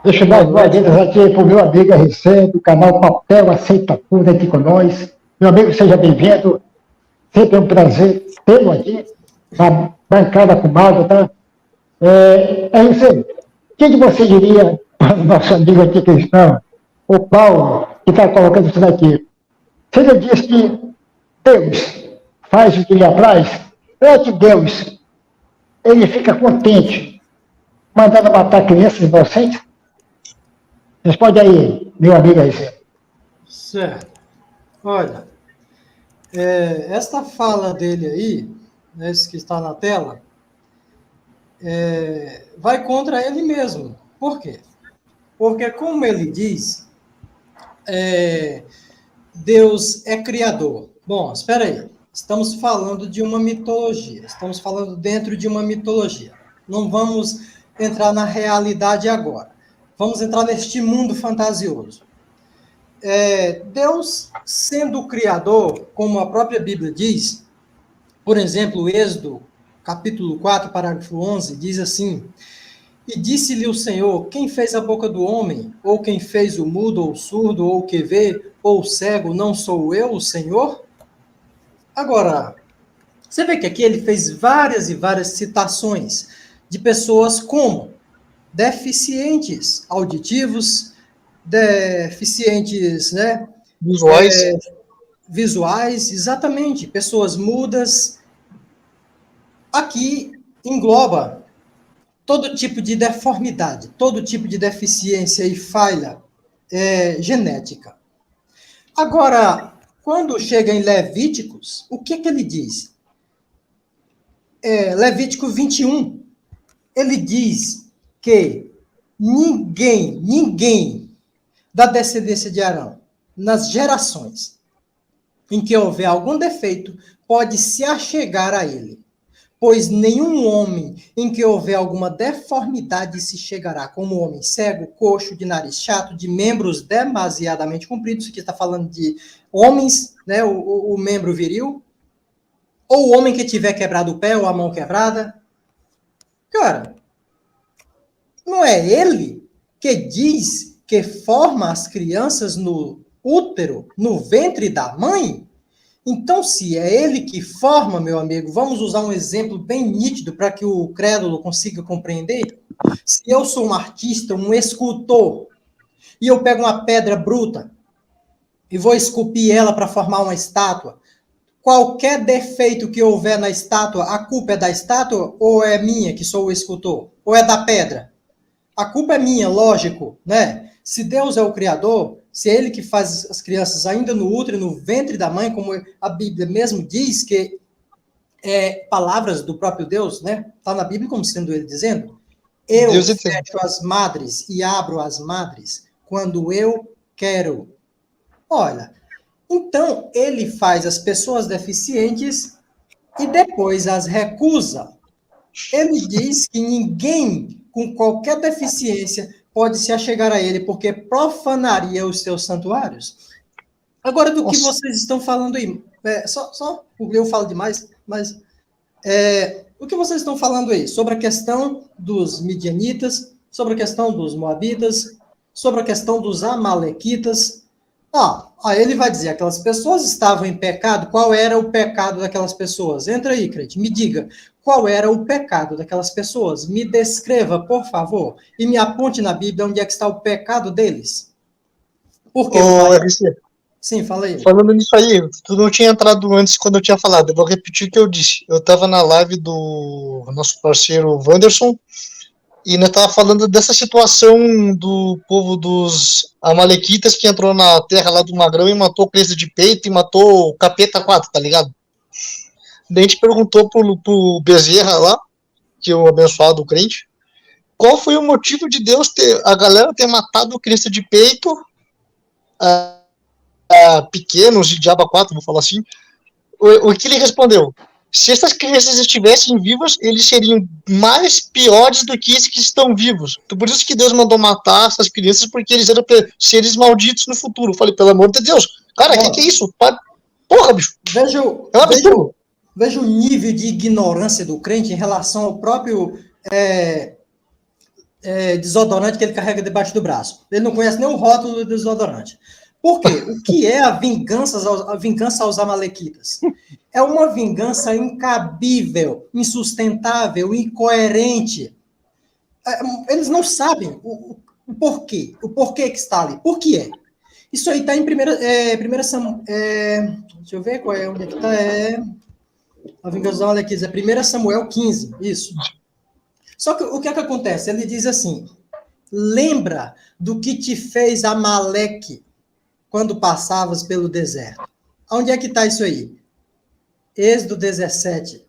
Deixa eu dar Boa as boas-vindas noite. aqui para o meu amigo RC, do canal Papel Aceita Tudo aqui com nós. Meu amigo, seja bem-vindo. Sempre é um prazer tê-lo aqui na bancada com o Mago, tá? RC, o que você diria para o nosso amigo aqui cristão, o Paulo, que está colocando isso daqui? Se ele diz que Deus faz o que lhe apraz, é que Deus ele fica contente mandando matar crianças inocentes? Responde aí, meu amigo RC. Certo. Olha, esta fala dele aí, esse que está na tela, vai contra ele mesmo. Por quê? Porque, como ele diz, Deus é criador. Bom, espera aí. Estamos falando de uma mitologia. Estamos falando dentro de uma mitologia. Não vamos entrar na realidade agora. Vamos entrar neste mundo fantasioso. Deus, sendo o Criador, como a própria Bíblia diz, por exemplo, o Êxodo, capítulo 4, parágrafo 11, diz assim: E disse-lhe o Senhor, quem fez a boca do homem? Ou quem fez o mudo, ou o surdo, ou o que vê, ou o cego, não sou eu, o Senhor? Agora, você vê que aqui ele fez várias e várias citações de pessoas como deficientes auditivos, deficientes, né, Visuais. visuais, exatamente, pessoas mudas. Aqui engloba todo tipo de deformidade, todo tipo de deficiência e falha genética. Agora, quando chega em Levíticos, o que ele diz? Levítico 21, ele diz que ninguém da descendência de Arão, nas gerações em que houver algum defeito, pode se achegar a ele. Pois nenhum homem em que houver alguma deformidade se chegará, como homem cego, coxo, de nariz chato, de membros demasiadamente compridos. Isso aqui está falando de homens, né, o membro viril, ou o homem que tiver quebrado o pé ou a mão quebrada. Cara, não é ele que diz que forma as crianças no útero, no ventre da mãe? Então, se é ele que forma, meu amigo, vamos usar um exemplo bem nítido para que o crédulo consiga compreender. Se eu sou um artista, um escultor, e eu pego uma pedra bruta e vou esculpir ela para formar uma estátua, qualquer defeito que houver na estátua, a culpa é da estátua ou é minha, que sou o escultor? Ou é da pedra? A culpa é minha, lógico, né? Se Deus é o Criador, se é Ele que faz as crianças ainda no útero, no ventre da mãe, como a Bíblia mesmo diz, que palavras do próprio Deus, né? Está na Bíblia como sendo Ele dizendo, eu fecho as madres e abro as madres quando eu quero. Olha, então Ele faz as pessoas deficientes e depois as recusa. Ele diz que ninguém com qualquer deficiência pode se achegar a ele, porque profanaria os seus santuários. Agora, do que vocês estão falando aí, só eu falo demais, mas o que vocês estão falando aí sobre a questão dos midianitas, sobre a questão dos moabitas, sobre a questão dos amalequitas. Aí ele vai dizer, aquelas pessoas estavam em pecado, qual era o pecado daquelas pessoas? Entra aí, crente, me diga, qual era o pecado daquelas pessoas? Me descreva, por favor, e me aponte na Bíblia onde é que está o pecado deles. Porque Sim, fala aí. Falando nisso aí, tu não tinha entrado antes quando eu tinha falado, eu vou repetir o que eu disse. Eu estava na live do nosso parceiro Wanderson, e nós estava falando dessa situação do povo dos amalequitas que entrou na terra lá do Magrão e matou Cristo de peito e matou o Capeta 4, tá ligado? Daí a gente perguntou pro Bezerra lá, que é o abençoado crente, qual foi o motivo de Deus a galera ter matado o Cristo de peito, pequenos de Diaba 4, vou falar assim. O que ele respondeu? Se essas crianças estivessem vivas, eles seriam mais piores do que esses que estão vivos. Então, por isso que Deus mandou matar essas crianças, porque eles eram seres malditos no futuro. Eu falei, pelo amor de Deus, cara, o que é isso? Porra, bicho. Veja o nível de ignorância do crente em relação ao próprio desodorante que ele carrega debaixo do braço. Ele não conhece nem o rótulo do desodorante. Por quê? O que é a vingança aos amalequitas? É uma vingança incabível, insustentável, incoerente. Eles não sabem o porquê. O porquê que está ali. Por que é? Isso aí está em primeira Samuel. Deixa eu ver onde é que está. A vingança dos amalequitas. É 1 Samuel 15. Isso. Só que o que é que acontece? Ele diz assim: lembra do que te fez Amaleque quando passavas pelo deserto. Onde é que está isso aí? Êxodo 17.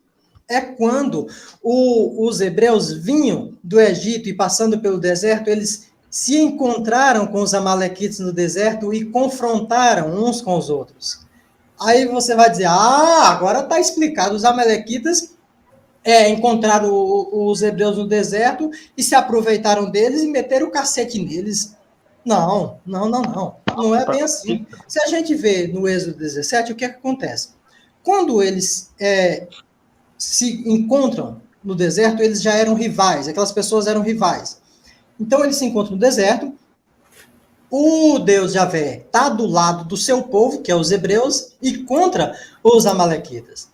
É quando os hebreus vinham do Egito e passando pelo deserto, eles se encontraram com os amalequitas no deserto e confrontaram uns com os outros. Aí você vai dizer, agora está explicado, os amalequitas encontraram os hebreus no deserto e se aproveitaram deles e meteram o cacete neles. Não. Não é bem assim. Se a gente vê no Êxodo 17, o que é que acontece? Quando eles se encontram no deserto, eles já eram rivais, aquelas pessoas eram rivais. Então eles se encontram no deserto, o Deus Javé está do lado do seu povo, que é os hebreus, e contra os amalequitas.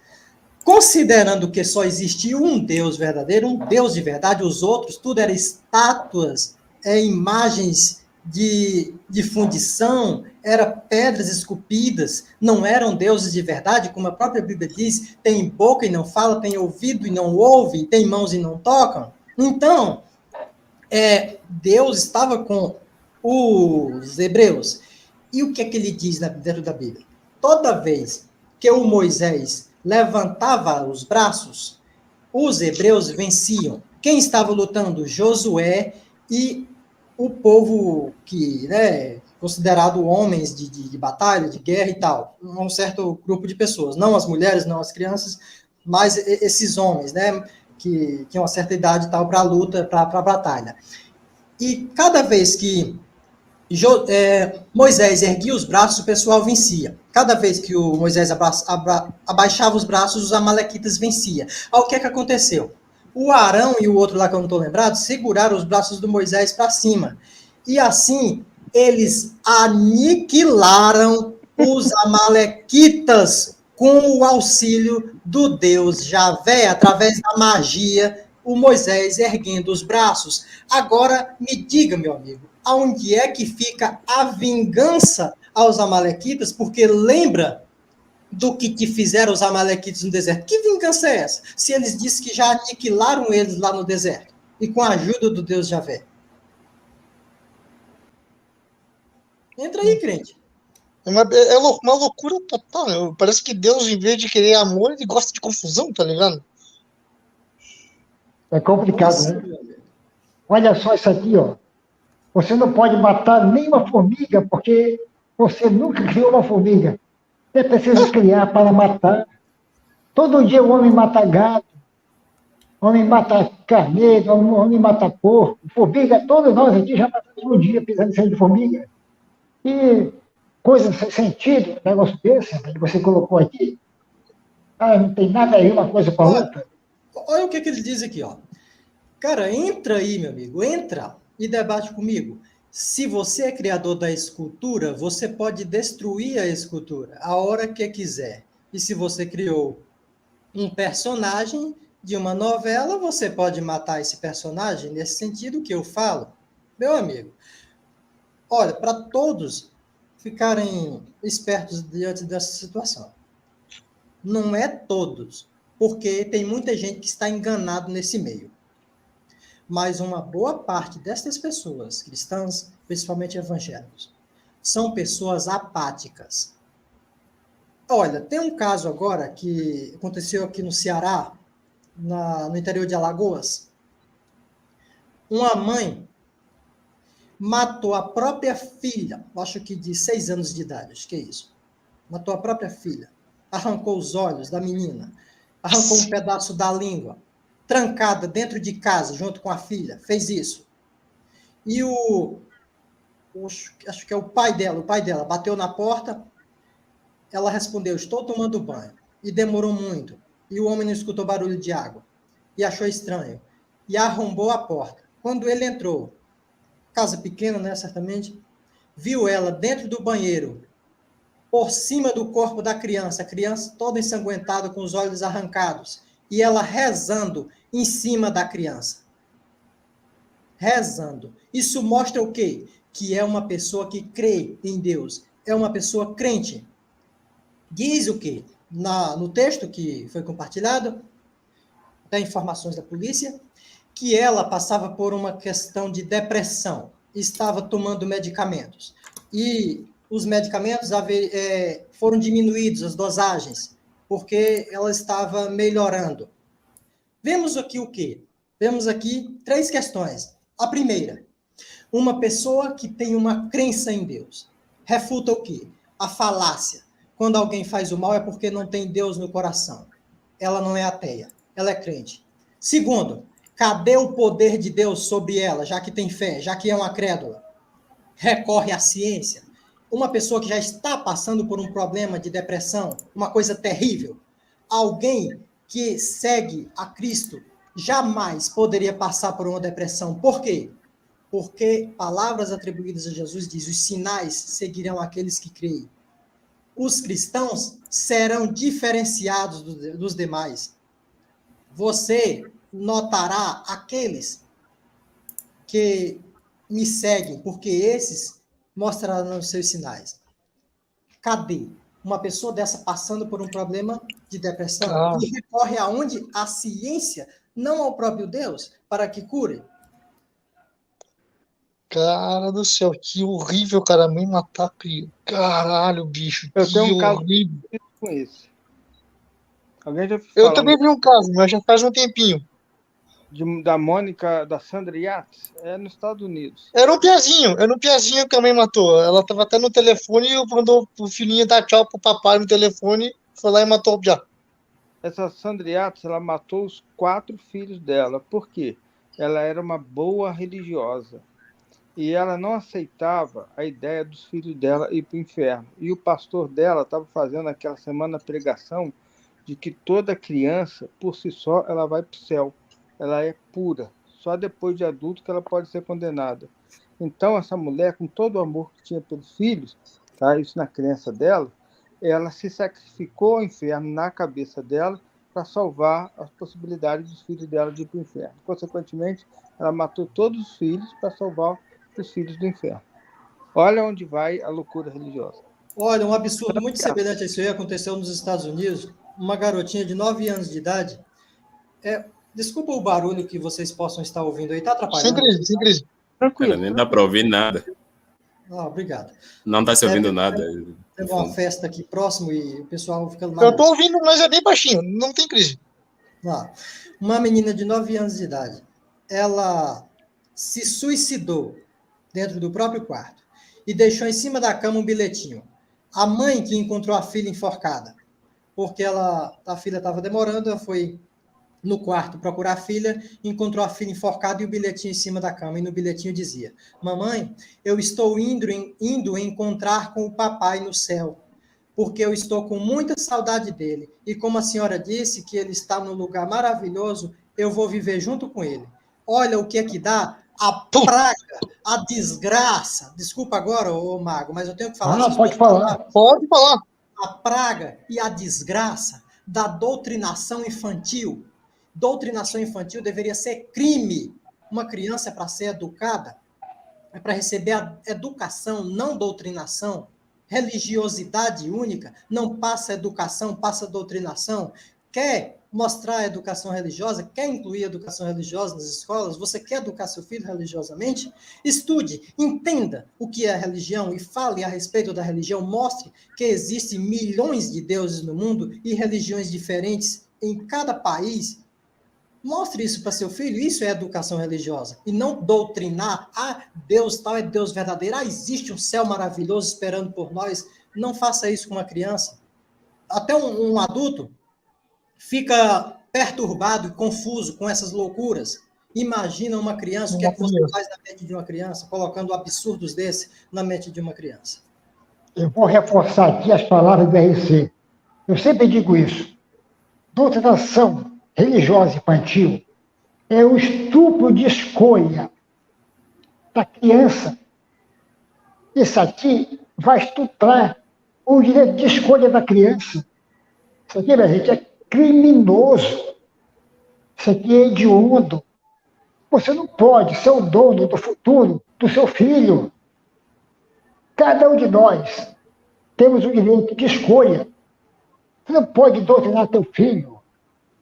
Considerando que só existia um Deus verdadeiro, um Deus de verdade, os outros, tudo eram estátuas, imagens de fundição, eram pedras esculpidas, não eram deuses de verdade, como a própria Bíblia diz, tem boca e não fala, tem ouvido e não ouve, tem mãos e não tocam. Então, Deus estava com os hebreus. E o que é que ele diz dentro da Bíblia? Toda vez que o Moisés levantava os braços, os hebreus venciam. Quem estava lutando? Josué e o povo que, considerado homens de batalha, de guerra e tal, um certo grupo de pessoas, não as mulheres, não as crianças, mas esses homens, que tinham uma certa idade e tal para a luta, para a batalha. E cada vez que Moisés erguia os braços, o pessoal vencia. Cada vez que o Moisés abaixava os braços, os amalequitas venciam. Aí o que é que aconteceu? O Arão e o outro lá que eu não estou lembrado, seguraram os braços do Moisés para cima. E assim, eles aniquilaram os amalequitas com o auxílio do Deus Javé, através da magia, o Moisés erguendo os braços. Agora, me diga, meu amigo, aonde é que fica a vingança aos amalequitas? Porque lembra do que te fizeram os amalequitas no deserto. Que vingança é essa? Se eles dizem que já aniquilaram eles lá no deserto, e com a ajuda do Deus Javé. Entra aí, crente. É uma loucura total. Parece que Deus, em vez de querer amor, ele gosta de confusão, tá ligado? É complicado, Nossa, né? Olha só isso aqui, ó. Você não pode matar nenhuma formiga, porque você nunca criou uma formiga. É preciso criar para matar. Todo dia o homem mata gato, o homem mata carneiro, o homem mata porco, formiga. Todos nós aqui já matamos um dia pisando em cima de formiga. E coisa sem sentido, um negócio desse, que você colocou aqui, não tem nada a ver uma coisa com a outra. Olha o que ele diz aqui, ó. Cara, entra aí, meu amigo, entra e debate comigo. Se você é criador da escultura, você pode destruir a escultura a hora que quiser. E se você criou um personagem de uma novela, você pode matar esse personagem nesse sentido que eu falo. Meu amigo, olha, para todos ficarem espertos diante dessa situação. Não é todos, porque tem muita gente que está enganado nesse meio. Mas uma boa parte dessas pessoas, cristãs, principalmente evangélicos, são pessoas apáticas. Olha, tem um caso agora que aconteceu aqui no Ceará, no interior de Alagoas. Uma mãe matou a própria filha, acho que de 6 anos de idade, acho que é isso. Matou a própria filha, arrancou os olhos da menina, arrancou um pedaço da língua, trancada dentro de casa, junto com a filha, fez isso. E acho que é o pai dela, bateu na porta, ela respondeu, estou tomando banho. E demorou muito. E o homem não escutou barulho de água. E achou estranho. E arrombou a porta. quando ele entrou, casa pequena, né, certamente, viu ela dentro do banheiro, por cima do corpo da criança, a criança toda ensanguentada, com os olhos arrancados, e ela rezando em cima da criança. Rezando. Isso mostra o quê? Que é uma pessoa que crê em Deus. É uma pessoa crente. Diz o quê? No texto que foi compartilhado, até informações da polícia, que ela passava por uma questão de depressão, estava tomando medicamentos. E os medicamentos foram diminuídos, as dosagens, porque ela estava melhorando. Vemos aqui o quê? Vemos aqui 3 questões. A primeira, uma pessoa que tem uma crença em Deus. Refuta o quê? A falácia. Quando alguém faz o mal é porque não tem Deus no coração. Ela não é ateia, ela é crente. Segundo, cadê o poder de Deus sobre ela, já que tem fé, já que é uma crédula? Recorre à ciência. Uma pessoa que já está passando por um problema de depressão, uma coisa terrível, alguém que segue a Cristo jamais poderia passar por uma depressão. Por quê? Porque palavras atribuídas a Jesus diz: os sinais seguirão aqueles que creem. Os cristãos serão diferenciados dos demais. Você notará aqueles que me seguem, porque esses mostrarão os seus sinais. Cadê uma pessoa dessa passando por um problema de depressão e recorre aonde? A ciência, não ao próprio Deus, para que cure? Cara do céu, que horrível, cara. Mãe matar criança. Caralho, bicho. Eu tenho um caso horrível com isso. Alguém já Eu também vi um caso, mas já faz um tempinho. Da Mônica, da Sandra Yates, é nos Estados Unidos. Era um piazinho que a mãe matou. Ela tava até no telefone e mandou o filhinho dar tchau pro papai no telefone, foi lá e matou o piá. Essa Sandra Yates, ela matou os 4 filhos dela. Por quê? Ela era uma boa religiosa. E ela não aceitava a ideia dos filhos dela ir para o inferno. E o pastor dela estava fazendo aquela semana pregação de que toda criança, por si só, ela vai para o céu. Ela é pura. Só depois de adulto que ela pode ser condenada. Então, essa mulher, com todo o amor que tinha pelos filhos, tá, isso na crença dela, ela se sacrificou ao inferno na cabeça dela para salvar as possibilidades dos filhos dela de ir para o inferno. Consequentemente, ela matou todos os filhos para salvar os filhos do inferno. Olha onde vai a loucura religiosa. Olha, um absurdo muito semelhante a isso aí aconteceu nos Estados Unidos. Uma garotinha de 9 anos de idade. Desculpa o barulho que vocês possam estar ouvindo aí. Está atrapalhando? Sem crise. Tranquilo. Cara, nem dá para ouvir nada. Obrigado. Não está se ouvindo nada. Teve uma festa aqui próximo e o pessoal ficando... Eu estou ouvindo, mas é bem baixinho. Não tem crise. Uma menina de 9 anos de idade. Ela se suicidou dentro do próprio quarto e deixou em cima da cama um bilhetinho. A mãe que encontrou a filha enforcada, porque a filha estava demorando, ela foi no quarto procurar a filha, encontrou a filha enforcada e o bilhetinho em cima da cama. E no bilhetinho dizia: mamãe, eu estou indo encontrar com o papai no céu, porque eu estou com muita saudade dele. E como a senhora disse que ele está num lugar maravilhoso, eu vou viver junto com ele. Olha o que é que dá a praga, a desgraça. Desculpa agora, ô Mago, mas eu tenho que falar. Não, pode falar. Pode falar. A praga e a desgraça da doutrinação infantil. Doutrinação infantil deveria ser crime. Uma criança é para ser educada, é para receber a educação, não doutrinação. Religiosidade única, não passa educação, passa doutrinação. Quer mostrar a educação religiosa? Quer incluir a educação religiosa nas escolas? Você quer educar seu filho religiosamente? Estude, entenda o que é a religião e fale a respeito da religião. Mostre que existem milhões de deuses no mundo e religiões diferentes em cada país. Mostre isso para seu filho. Isso é educação religiosa. E não doutrinar. Deus tal é Deus verdadeiro. Existe um céu maravilhoso esperando por nós. Não faça isso com uma criança. Até um adulto fica perturbado e confuso com essas loucuras. Imagina uma criança, o que é que você faz na mente de uma criança, colocando absurdos desse na mente de uma criança. Eu vou reforçar aqui as palavras do RC. Eu sempre digo isso. Doutrinação religiosa infantil é o estupro de escolha da criança. Isso aqui vai estuprar o direito de escolha da criança. Isso aqui, minha gente, é criminoso. Isso aqui é hediondo. Você não pode ser o dono do futuro do seu filho. Cada um de nós temos o direito de escolha. Você não pode doutrinar teu filho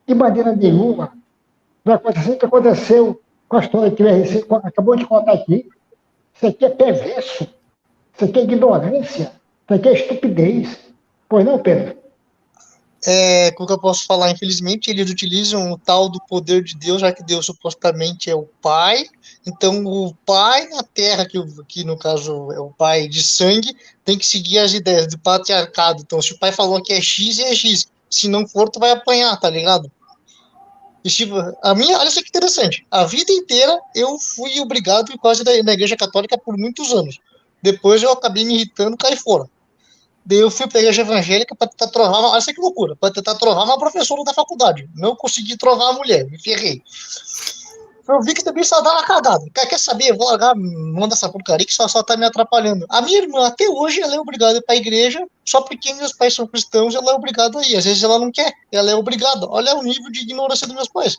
de maneira nenhuma. Vai acontecer o que aconteceu com a história que o RC acabou de contar aqui. Isso aqui é perverso. Isso aqui é ignorância. Isso aqui é estupidez. Pois não, Pedro? Como que eu posso falar? Infelizmente, eles utilizam o tal do poder de Deus, já que Deus supostamente é o Pai. Então, o Pai na Terra, que no caso é o Pai de sangue, tem que seguir as ideias do patriarcado. Então, se o Pai falou que é X, é X. Se não for, tu vai apanhar, tá ligado? E, tipo, olha só que interessante. A vida inteira eu fui obrigado e quase na Igreja Católica por muitos anos. Depois eu acabei me irritando e caí fora. Daí eu fui pra igreja evangélica pra tentar trovar, olha só que loucura, pra tentar trovar uma professora da faculdade. Não consegui trovar a mulher, me ferrei. Eu vi que também só dava cagada. Quer saber? Eu vou largar, manda essa porcaria que só tá me atrapalhando. A minha irmã, até hoje, ela é obrigada a ir pra igreja, só porque meus pais são cristãos, ela é obrigada a ir. Às vezes ela não quer, ela é obrigada. Olha o nível de ignorância dos meus pais.